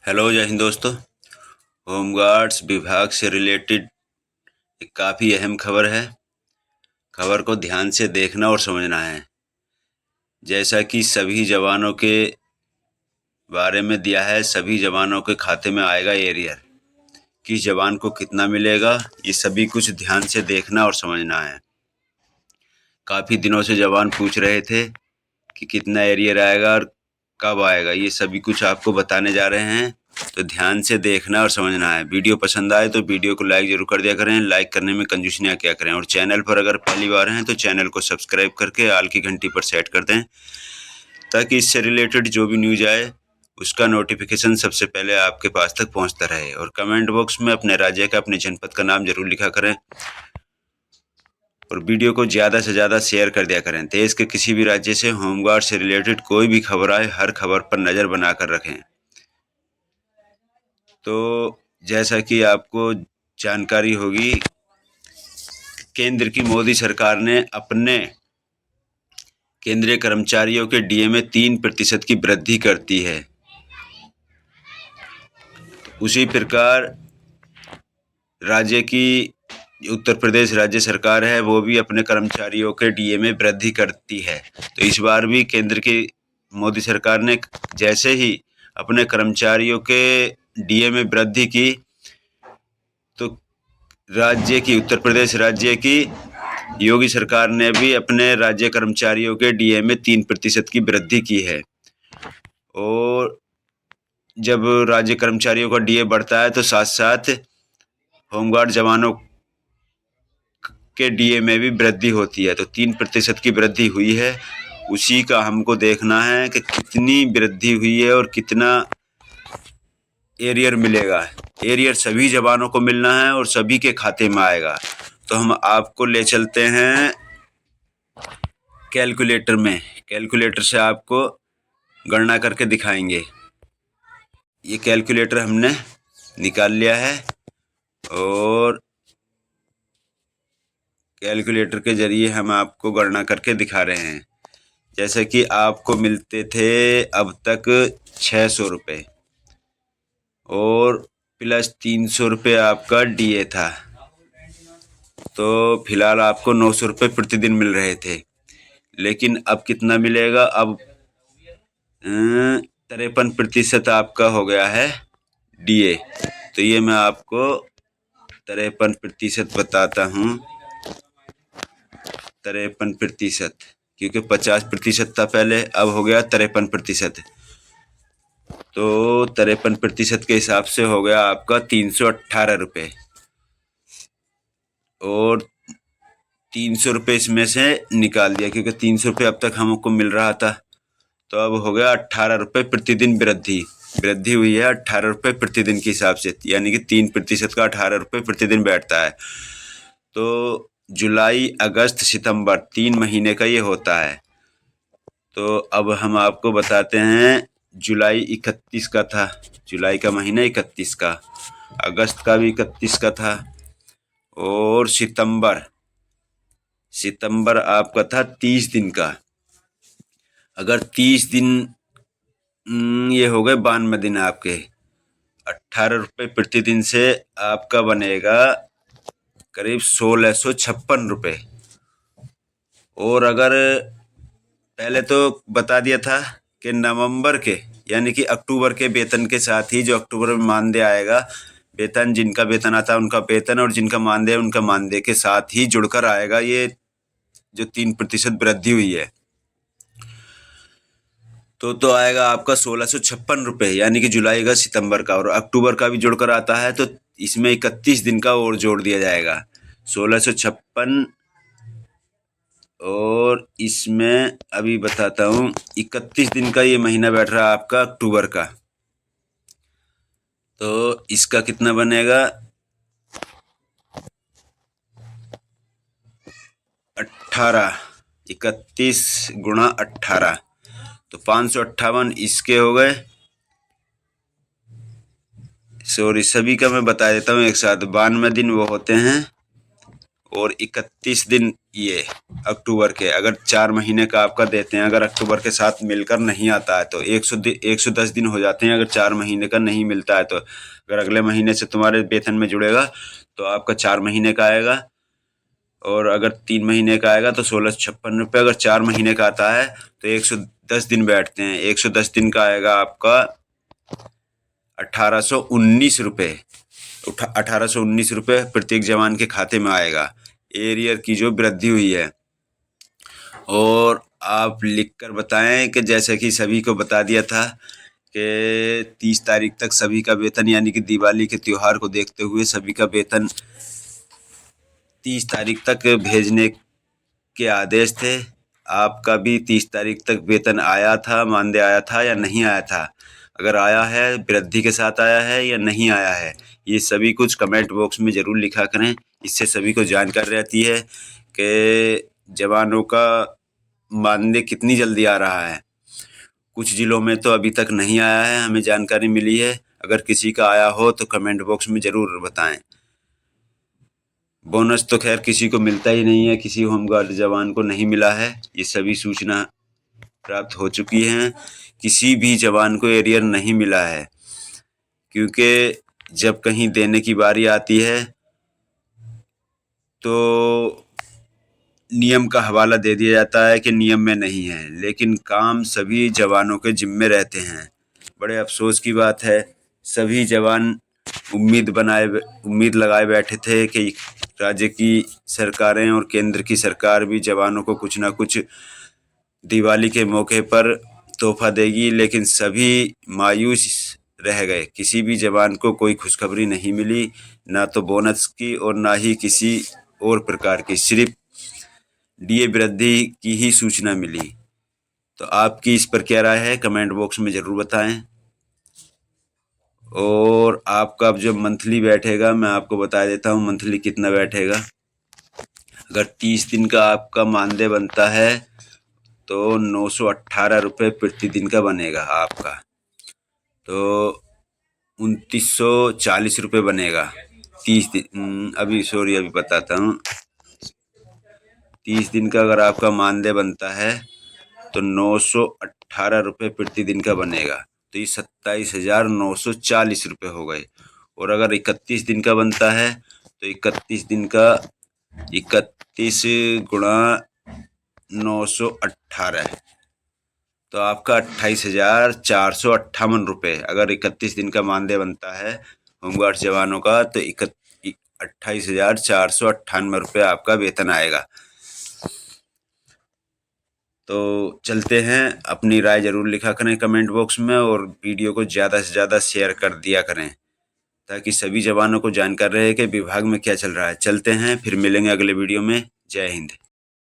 Hello जय हिंद दोस्तों। Home guards विभाग से रिलेटेड एक काफ़ी अहम खबर है। खबर को ध्यान से देखना और समझना है। जैसा कि सभी जवानों के बारे में दिया है, सभी जवानों के खाते में आएगा एरियर। किस जवान को कितना मिलेगा, ये सभी कुछ ध्यान से देखना और समझना है। काफ़ी दिनों से जवान पूछ रहे थे कि कितना एरियर आएगा और कब आएगा। ये सभी कुछ आपको बताने जा रहे हैं, तो ध्यान से देखना और समझना है। वीडियो पसंद आए तो वीडियो को लाइक जरूर कर दिया करें। लाइक करने में कंजूसी ना किया करें। और चैनल पर अगर पहली बार हैं तो चैनल को सब्सक्राइब करके आल की घंटी पर सेट कर दें, ताकि इससे रिलेटेड जो भी न्यूज आए उसका नोटिफिकेशन सबसे पहले आपके पास तक पहुंचता रहे। और कमेंट बॉक्स में अपने राज्य का, अपने जनपद का नाम जरूर लिखा करें। और वीडियो को ज़्यादा से ज़्यादा शेयर कर दिया करें। देश के किसी भी राज्य से होमगार्ड से रिलेटेड कोई भी खबर आए, हर खबर पर नज़र बनाकर रखें। तो जैसा कि आपको जानकारी होगी, केंद्र की मोदी सरकार ने अपने केंद्रीय कर्मचारियों के डीए में 3% की वृद्धि करती है। उसी प्रकार राज्य की उत्तर प्रदेश राज्य सरकार है, वो भी अपने कर्मचारियों के डीए में वृद्धि करती है। तो इस बार भी केंद्र की मोदी सरकार ने जैसे ही अपने कर्मचारियों के डीए में वृद्धि की, तो राज्य की, उत्तर प्रदेश राज्य की योगी सरकार ने भी अपने राज्य कर्मचारियों के डीए में 3% की वृद्धि की है। और जब राज्य कर्मचारियों का डीए बढ़ता है तो साथ साथ होमगार्ड जवानों के डीए में भी वृद्धि होती है। तो 3% की वृद्धि हुई है। उसी का हमको देखना है कि कितनी वृद्धि हुई है और कितना एरियर मिलेगा। एरियर सभी जवानों को मिलना है और सभी के खाते में आएगा। तो हम आपको ले चलते हैं कैलकुलेटर में। कैलकुलेटर से आपको गणना करके दिखाएंगे। ये कैलकुलेटर हमने निकाल लिया है और कैलकुलेटर के ज़रिए हम आपको गणना करके दिखा रहे हैं। जैसे कि आपको मिलते थे अब तक 600 रुपये और प्लस 300 रुपये आपका डीए था। तो फिलहाल आपको 900 रुपये प्रतिदिन मिल रहे थे। लेकिन अब कितना मिलेगा? अब 53% आपका हो गया है डीए। तो ये मैं आपको 53% बताता हूँ। 53%, क्योंकि 50% था पहले, अब हो गया 53%। तो 53% के हिसाब से हो गया आपका 318 रुपये। और 300 रुपये इसमें से निकाल दिया, क्योंकि 300 रुपये अब तक हमको मिल रहा था। तो अब हो गया 18 रुपये प्रतिदिन वृद्धि हुई है 18 रुपये प्रतिदिन के हिसाब से, यानी कि 3% का 18 रुपये प्रतिदिन बैठता है। तो जुलाई, अगस्त, सितंबर 3 महीने का ये होता है। तो अब हम आपको बताते हैं। जुलाई 31 का था, जुलाई का महीना 31 का, अगस्त का भी 31 का था, और सितंबर आपका था 30 दिन का। अगर 30 दिन, ये हो गए 92 दिन आपके। 18 रुपये प्रतिदिन से आपका बनेगा करीब 1656 रुपये। और अगर पहले तो बता दिया था कि नवंबर के, यानी कि अक्टूबर के वेतन के साथ ही, जो अक्टूबर में मानदेय आएगा, वेतन जिनका वेतन आता है उनका वेतन और जिनका मानदेय उनका मानदेय के साथ ही जुड़कर आएगा ये जो 3% वृद्धि हुई है। तो आएगा आपका 1656 रुपये, यानी कि जुलाई का, सितंबर का, और अक्टूबर का भी जुड़कर आता है। तो इसमें 31 दिन का और जोड़ दिया जाएगा, 1656। और इसमें अभी बताता हूँ, 31 दिन का ये महीना बैठ रहा है आपका अक्टूबर का। तो इसका कितना बनेगा? 18, 31 गुणा 18, तो 558 इसके हो गए। सॉरी, सभी का मैं बता देता हूँ एक साथ। 92 दिन वो होते हैं और 31 दिन ये अक्टूबर के। अगर 4 महीने का आपका देते हैं, अगर अक्टूबर के साथ मिलकर नहीं आता है तो 110 दिन हो जाते हैं। अगर 4 महीने का नहीं मिलता है तो अगर अगले महीने से तुम्हारे वेतन में जुड़ेगा तो आपका 4 महीने का आएगा, और अगर 3 महीने का आएगा तो 1656 रुपये। अगर 4 महीने का आता है तो 110 दिन बैठते हैं, 110 दिन का आएगा आपका 1819 रुपये। 1819 रुपये प्रत्येक जवान के खाते में आएगा। एरियर की जो वृद्धि हुई है। और आप लिखकर बताएं कि जैसे कि सभी को बता दिया था कि 30 तारीख तक सभी का वेतन, यानी कि दिवाली के त्यौहार को देखते हुए सभी का वेतन 30 तारीख तक भेजने के आदेश थे। आपका भी 30 तारीख तक वेतन आया था, मानदेय आया था या नहीं आया था? अगर आया है, वृद्धि के साथ आया है या नहीं आया है, ये सभी कुछ कमेंट बॉक्स में ज़रूर लिखा करें। इससे सभी को जानकारी रहती है कि जवानों का मानदेय कितनी जल्दी आ रहा है। कुछ ज़िलों में तो अभी तक नहीं आया है, हमें जानकारी मिली है। अगर किसी का आया हो तो कमेंट बॉक्स में ज़रूर बताएं। बोनस तो खैर किसी को मिलता ही नहीं है, किसी होमगार्ड जवान को नहीं मिला है। ये सभी सूचना प्राप्त हो चुकी हैं। किसी भी जवान को एरियर नहीं मिला है, क्योंकि जब कहीं देने की बारी आती है तो नियम का हवाला दे दिया जाता है कि नियम में नहीं है, लेकिन काम सभी जवानों के जिम्मे रहते हैं। बड़े अफसोस की बात है, सभी जवान उम्मीद लगाए बैठे थे कि राज्य की सरकारें और केंद्र की सरकार भी जवानों को कुछ ना कुछ दिवाली के मौके पर तोहफा देगी, लेकिन सभी मायूस रह गए। किसी भी जवान को कोई खुशखबरी नहीं मिली, ना तो बोनस की और ना ही किसी और प्रकार की, सिर्फ डीए वृद्धि की ही सूचना मिली। तो आपकी इस पर क्या राय है, कमेंट बॉक्स में ज़रूर बताएं। और आपका अब जो मंथली बैठेगा, मैं आपको बता देता हूँ मंथली कितना बैठेगा। अगर 30 दिन का आपका मानदेय बनता है तो 918 रुपये प्रति दिन का बनेगा आपका, तो 2940 रुपये बनेगा 30 दिन। अभी बताता हूँ। 30 दिन का अगर आपका मानदेय बनता है तो 918 रुपये प्रति दिन का बनेगा, तो ये 27,940 रुपये हो गए। और अगर 31 दिन का बनता है तो 31 दिन का 31 गुणा 918, तो आपका 28,458 रुपये। अगर 31 दिन का मानदेय बनता है होमगार्ड जवानों का तो 28,498 रुपये आपका वेतन आएगा। तो चलते हैं, अपनी राय ज़रूर लिखा करें कमेंट बॉक्स में, और वीडियो को ज़्यादा से ज़्यादा शेयर कर दिया करें ताकि सभी जवानों को जानकारी रहे कि विभाग में क्या चल रहा है। चलते हैं, फिर मिलेंगे अगले वीडियो में। जय हिंद।